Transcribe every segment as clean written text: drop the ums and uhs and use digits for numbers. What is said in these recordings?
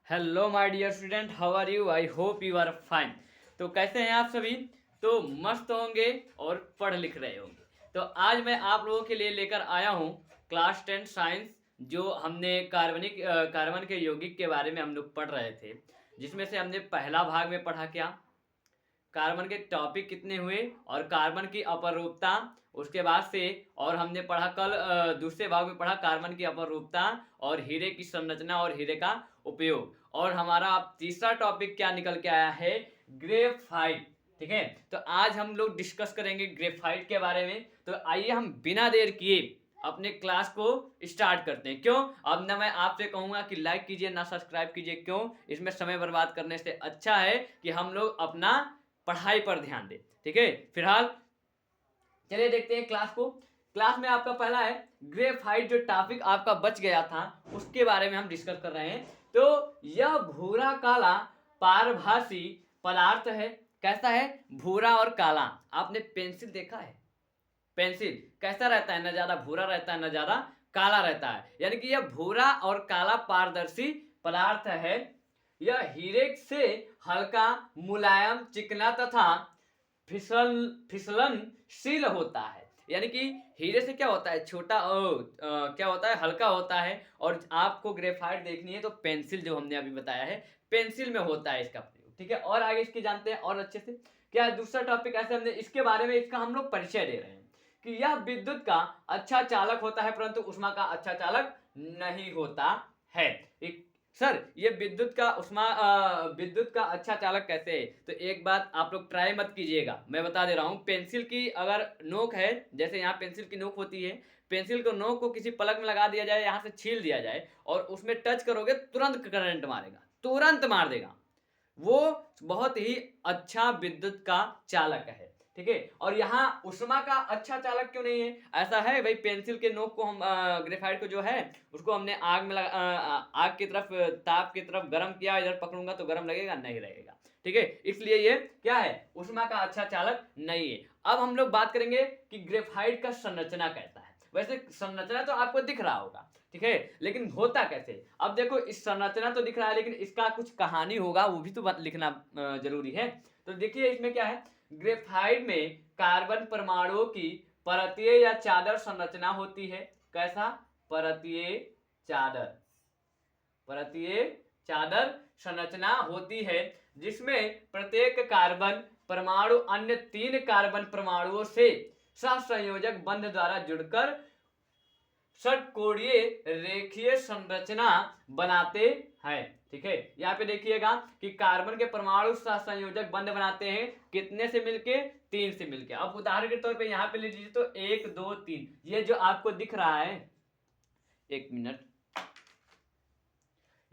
Hello my dear student, how are you? I hope you are fine. तो कैसे हैं आप सभी? तो मस्त होंगे और पढ़ लिख रहे होंगे। तो आज मैं आप लोगों के लिए लेकर आया हूँ क्लास 10 साइंस, जो हमने कार्बन के यौगिक के बारे में हम लोग पढ़ रहे थे, जिसमें से हमने पहला भाग में पढ़ा क्या, कार्बन के टॉपिक कितने हुए और कार्बन की अपरूपता। उसके बाद से और हमने पढ़ा कल दूसरे भाग में पढ़ा कार्बन की अपरूपता और हीरे की संरचना और हीरे का उपयोग। और हमारा अब तीसरा टॉपिक क्या निकल के आया है, ग्रेफाइट। ठीक है, तो आज हम लोग डिस्कस करेंगे ग्रेफाइट के बारे में। तो आइए हम बिना देर किए अपने क्लास को स्टार्ट करते हैं। क्यों? अब ना मैं आपसे कहूंगा कि लाइक कीजिए ना सब्सक्राइब कीजिए, क्यों? इसमें समय बर्बाद करने से अच्छा है कि हम लोग अपना पढ़ाई पर ध्यान दें। ठीक है, फिलहाल चलिए देखते हैं क्लास को। क्लास में आपका पहला है ग्रेफाइट। जो टॉपिक आपका बच गया था उसके बारे में हम डिस्कस कर रहे हैं। तो यह भूरा काला पारभासी पदार्थ है। कैसा है? भूरा और काला। आपने पेंसिल देखा है? पेंसिल कैसा रहता है? ना ज्यादा भूरा रहता है ना ज्यादा काला रहता है, यानी कि यह भूरा और काला पारदर्शी पदार्थ है। यह हीरे से हल्का, मुलायम, चिकना तथा फिसलनशील होता है। यानी कि हीरे से क्या होता है, छोटा क्या होता है, हल्का होता है। और आपको ग्रेफाइट देखनी है तो पेंसिल, जो हमने अभी बताया है, पेंसिल में होता है इसका प्रयोग। ठीक है, और आगे इसकी जानते हैं और अच्छे से। क्या है दूसरा टॉपिक? ऐसे हमने इसके बारे में, इसका हम लोग परिचय दे रहे हैं कि यह विद्युत का अच्छा चालक होता है, परंतु उष्मा का अच्छा चालक नहीं होता है। सर ये विद्युत का अच्छा चालक कैसे है? तो एक बात आप लोग ट्राई मत कीजिएगा, मैं बता दे रहा हूं। पेंसिल की अगर नोक है, जैसे यहाँ पेंसिल की नोक होती है, पेंसिल को नोक को किसी पलक में लगा दिया जाए, यहाँ से छील दिया जाए और उसमें टच करोगे, तुरंत करंट मारेगा, तुरंत मार देगा। वो बहुत ही अच्छा विद्युत का चालक है। ठीक है, और यहाँ उष्मा का अच्छा चालक क्यों नहीं है? ऐसा है भाई, पेंसिल के नोक को हम ग्रेफाइट को जो है उसको हमने आग में आग की तरफ, ताप की तरफ गर्म किया, इधर पकड़ूंगा तो गर्म लगेगा? नहीं लगेगा। ठीक है, इसलिए ये क्या है, उष्मा का अच्छा चालक नहीं है। अब हम लोग बात करेंगे कि ग्रेफाइट का संरचना कैसा है। वैसे संरचना तो आपको दिख रहा होगा, ठीक है, लेकिन होता कैसे? अब देखो, इस संरचना तो दिख रहा है, लेकिन इसका कुछ कहानी होगा, वो भी तो लिखना जरूरी है। तो देखिए इसमें क्या है, ग्रेफाइट में कार्बन परमाणुओं की परतीय या चादर संरचना होती है। कैसा? परतीय चादर, परतीय चादर संरचना होती है, जिसमें प्रत्येक कार्बन परमाणु अन्य 3 कार्बन परमाणुओं से सहसंयोजक बंध द्वारा जुड़कर षटकोणीय रेखीय संरचना बनाते हैं। ठीक है, यहाँ पे देखिएगा कि कार्बन के परमाणु सहसंयोजक बंध बनाते हैं कितने से मिलके? 3 से मिलके। अब उदाहरण के तौर पे यहाँ पे ले लीजिए तो 1 2 3, ये जो आपको दिख रहा है, एक मिनट,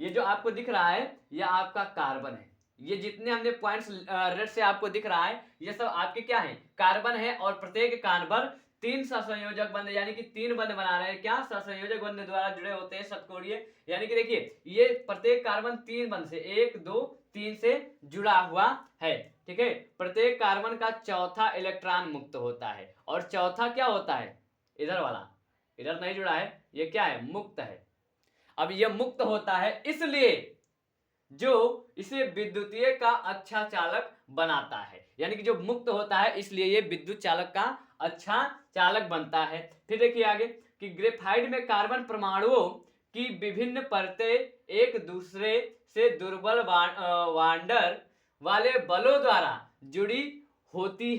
ये जो आपको दिख रहा है यह आपका कार्बन है। ये जितने हमने पॉइंट्स रेड से आपको दिख रहा है, ये सब आपके क्या है? कार्बन है। और प्रत्येक कार्बन 3 सहसंयोजक बंध, यानी कि 3 बंध बना रहे हैं। क्या? सहसंयोजक बंध द्वारा जुड़े होते हैं, षटकोणीय। यानी कि देखिए, ये प्रत्येक कार्बन 3 बंध से, 1 2 3 से जुड़ा हुआ है। ठीक है, प्रत्येक कार्बन का चौथा इलेक्ट्रॉन मुक्त होता है। और चौथा क्या होता है? इधर वाला, इधर नहीं जुड़ा है, ये क्या है? मुक्त है। अब यह मुक्त होता है, इसलिए जो इसे विद्युतीय का अच्छा चालक बनाता है। यानी कि जो मुक्त होता है, इसलिए ये विद्युत चालक का अच्छा चालक बनता है। फिर देखिए आगे कि ग्रेफाइट में कार्बन परमाणुओं की विभिन्न परतें एक दूसरे से दुर्बल वांडर वाले बलों द्वारा जुड़ी होती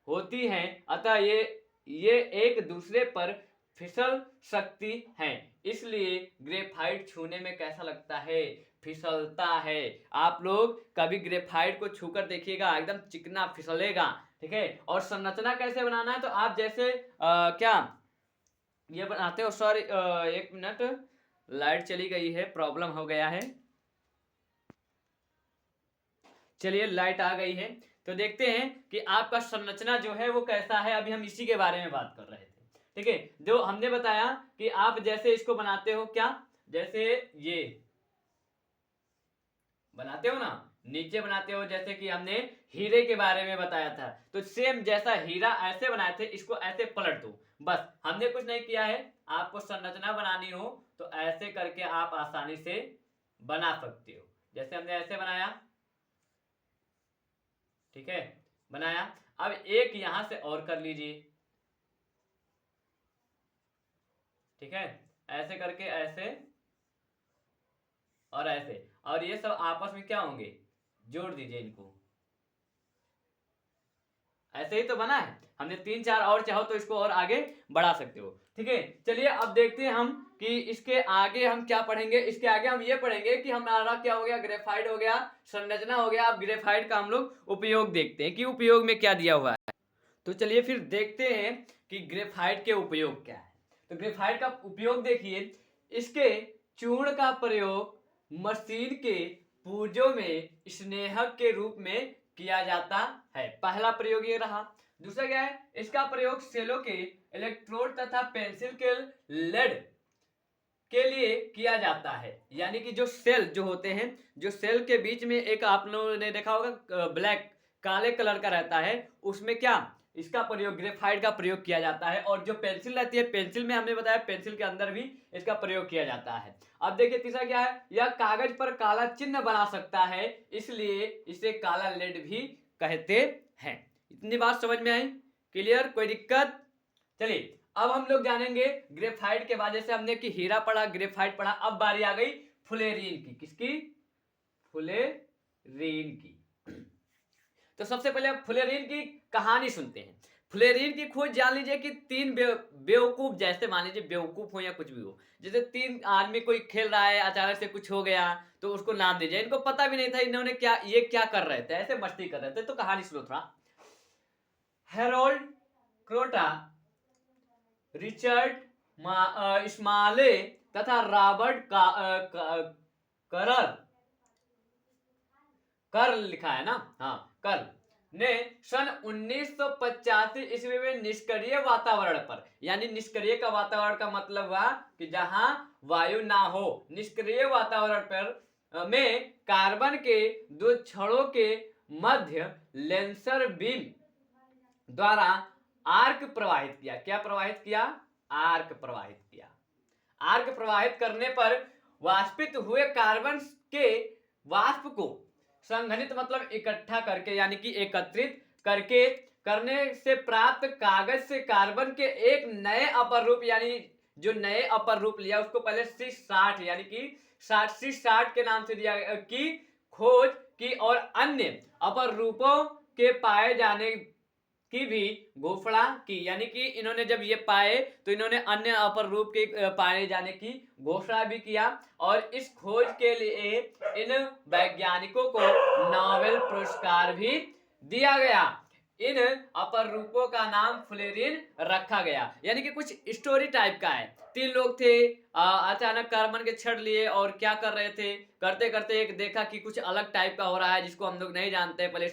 होती हैं, अतः ये एक दूसरे पर फिसल सकती हैं। इसलिए ग्रेफाइट छूने में कैसा लगता है? फिसलता है। आप लोग कभी ग्रेफाइट को छूकर देखिएगा, एकदम चिकना फिसलेगा। ठीक है, और संरचना कैसे बनाना है? तो आप जैसे क्या ये बनाते हो, सॉरी एक मिनट, लाइट चली गई है, प्रॉब्लम हो गया है। चलिए लाइट आ गई है, तो देखते हैं कि आपका संरचना जो है वो कैसा है। अभी हम इसी के बारे में बात कर रहे थे। ठीक है, जो हमने बताया कि आप जैसे इसको बनाते हो, क्या जैसे ये बनाते हो ना, नीचे बनाते हो, जैसे कि हमने हीरे के बारे में बताया था, तो सेम जैसा हीरा ऐसे बनाए थे, इसको ऐसे पलट दो। बस, हमने कुछ नहीं किया है। आपको संरचना बनानी हो तो ऐसे करके आप आसानी से बना सकते हो। जैसे हमने ऐसे बनाया, ठीक है, बनाया। अब एक यहां से और कर लीजिए, ठीक है, ऐसे करके ऐसे और ऐसे, और ये सब आपस में क्या होंगे, जोड़ दीजिए इनको। ऐसे ही तो बना है। हमने 3 4 और चाहो तो इसको और आगे बढ़ा सकते हो, ठीक है। चलिए अब देखते हैं हम कि इसके आगे हम क्या पढ़ेंगे। इसके आगे हम ये पढ़ेंगे कि हमारा क्या हो गया, ग्रेफाइट हो गया, संरचना हो गया। अब ग्रेफाइट का हम लोग उपयोग देखते हैं कि उपयोग में क्या दिया हुआ है। तो चलिए फिर देखते हैं कि ग्रेफाइट के उपयोग क्या है। तो ग्रेफाइट का उपयोग देखिए, इसके चूर्ण का प्रयोग मशीन के पुर्जों में स्नेहक के रूप में किया जाता है। पहला प्रयोग ये रहा। दूसरा क्या है, इसका प्रयोग सेलों के इलेक्ट्रोड तथा पेंसिल के लेड के लिए किया जाता है। यानी कि जो सेल जो होते हैं, जो सेल के बीच में एक आप लोगों ने देखा होगा ब्लैक काले कलर का रहता है, उसमें क्या इसका प्रयोग, ग्रेफाइट का प्रयोग किया जाता है। और जो पेंसिल रहती है, पेंसिल में हमने बताया पेंसिल के अंदर भी इसका प्रयोग किया जाता है। अब देखिए तीसरा क्या है, यह कागज पर काला चिन्ह बना सकता है, इसलिए इसे काला लेड भी कहते हैं। इतनी बात समझ में आई? क्लियर? कोई दिक्कत? चलिए अब हम लोग जानेंगे ग्रेफाइट के बाद। जैसे हमने कि हीरा पढ़ा, ग्रेफाइट पढ़ा, अब बारी आ गई फुलेरीन की। किसकी? फुलेरीन की। तो सबसे पहले आप फुलेरीन की कहानी सुनते हैं। फुलेरीन की खोज जान लीजिए कि 3 बेवकूफ, जैसे मान लीजिए बेवकूफ हो या कुछ भी हो, जैसे 3 आदमी कोई खेल रहा है, अचानक से कुछ हो गया तो उसको नाम दीजिए। इनको पता भी नहीं था इन्होंने क्या, ये क्या कर रहे थे, ऐसे मस्ती कर रहे थे। तो कहानी सुनो थोड़ा। हेरोल्ड क्रोटा, रिचर्ड स्माले तथा रॉबर्ट करर, कर लिखा है ना, हाँ, कर ने सन 1985 ईस्वी में निष्क्रिय वातावरण पर, यानी निष्क्रिय का वातावरण का मतलब हुआ कि जहां वायु ना हो, निष्क्रिय वातावरण पर में कार्बन के 2 छड़ों के मध्य लेंसर बीम द्वारा आर्क प्रवाहित किया। क्या प्रवाहित किया? आर्क प्रवाहित किया। आर्क प्रवाहित करने पर वाष्पित हुए कार्बन के वाष्प को संघनित मतलब इकट्ठा करके, यानी कि एकत्रित करके करने से प्राप्त कागज से कार्बन के एक नए अपर रूप, यानी जो नए अपर रूप लिया उसको पहले C60 यानी कि C60 के नाम से दिया की खोज की, और अन्य अपर रूपों के पाए जाने की भी घोषणा की। यानी कि इन्होंने जब ये पाए तो इन्होंने अन्य अपर रूप के पाए जाने की घोषणा भी किया, और इस खोज के लिए इन वैज्ञानिकों को नोबेल पुरस्कार भी दिया गया। इन अपर रूपों का नाम फुलेरीन रखा गया। यानी कि कुछ स्टोरी टाइप का है। 3 लोग थे, अचानक कार्बन के छड़ लिए और क्या कर रहे थे, करते करते एक देखा कि कुछ अलग टाइप का हो रहा है जिसको हम लोग नहीं जानते। पहले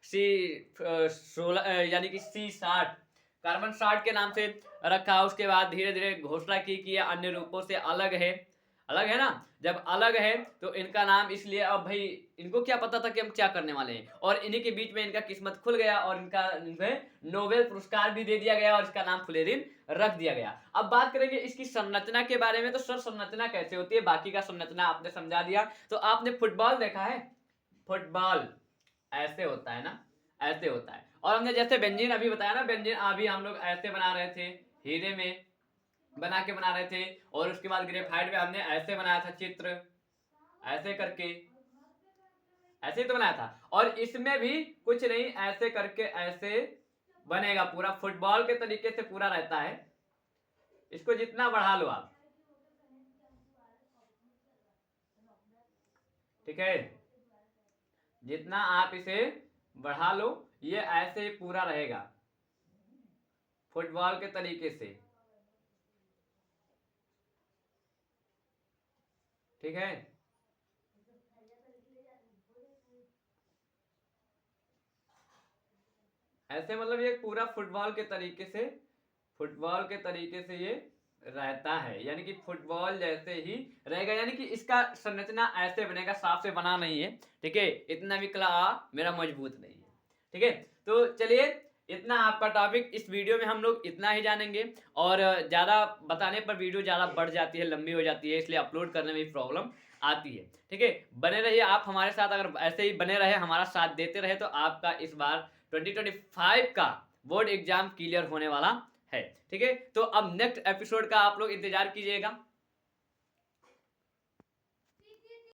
C16 यानी कि C60 कार्बन 60 के नाम से रखा। उसके बाद धीरे धीरे घोषणा की कि यह अन्य रूपों से अलग है। अलग है ना, जब अलग है तो इनका नाम इसलिए, अब भाई इनको क्या पता था कि हम क्या करने वाले हैं, और इन्हीं के बीच में इनका किस्मत खुल गया और इन्हें नोबेल पुरस्कार भी दे दिया गया और इसका नाम फुलेरीन रख दिया गया। अब बात करेंगे इसकी संरचना के बारे में। तो सर संरचना कैसे होती है, बाकी का संरचना आपने समझा दिया। तो आपने फुटबॉल देखा है, फुटबॉल ऐसे होता है ना, ऐसे होता है। और हमने जैसे बेंजीन अभी बताया ना, बेंजीन अभी हम लोग ऐसे बना रहे थे, हीरे में बना के बना रहे थे, और उसके बाद ग्रेफाइट में हमने ऐसे बनाया था चित्र, ऐसे करके, ऐसे ही तो बनाया था। और इसमें भी कुछ नहीं, ऐसे करके ऐसे बनेगा पूरा, फुटबॉल के तरीके से पूरा रहता है। इसको जितना बढ़ा लो आप, ठीक है, जितना आप इसे बढ़ा लो ये ऐसे ही पूरा रहेगा फुटबॉल के तरीके से, ठीक है। ऐसे मतलब ये पूरा फुटबॉल के तरीके से, फुटबॉल के तरीके से ये रहता है, यानी कि फुटबॉल जैसे ही रहेगा। यानी कि इसका संरचना ऐसे बनेगा, साफ से बना नहीं है, ठीक है। इतना भी कला मेरा मजबूत नहीं है, ठीक है। तो चलिए इतना आपका टॉपिक, इस वीडियो में हम लोग इतना ही जानेंगे। और ज़्यादा बताने पर वीडियो ज़्यादा बढ़ जाती है, लंबी हो जाती है, इसलिए अपलोड करने में प्रॉब्लम आती है। ठीक है? बने रहिए आप हमारे साथ, अगर ऐसे ही बने रहे, हमारा साथ देते रहे, तो आपका इस बार 2025 का बोर्ड एग्ज़ाम क्लियर होने वाला है। ठीक है? तो अब नेक्स्ट एपिसोड का आप लोग इंतज़ार कीजिएगा।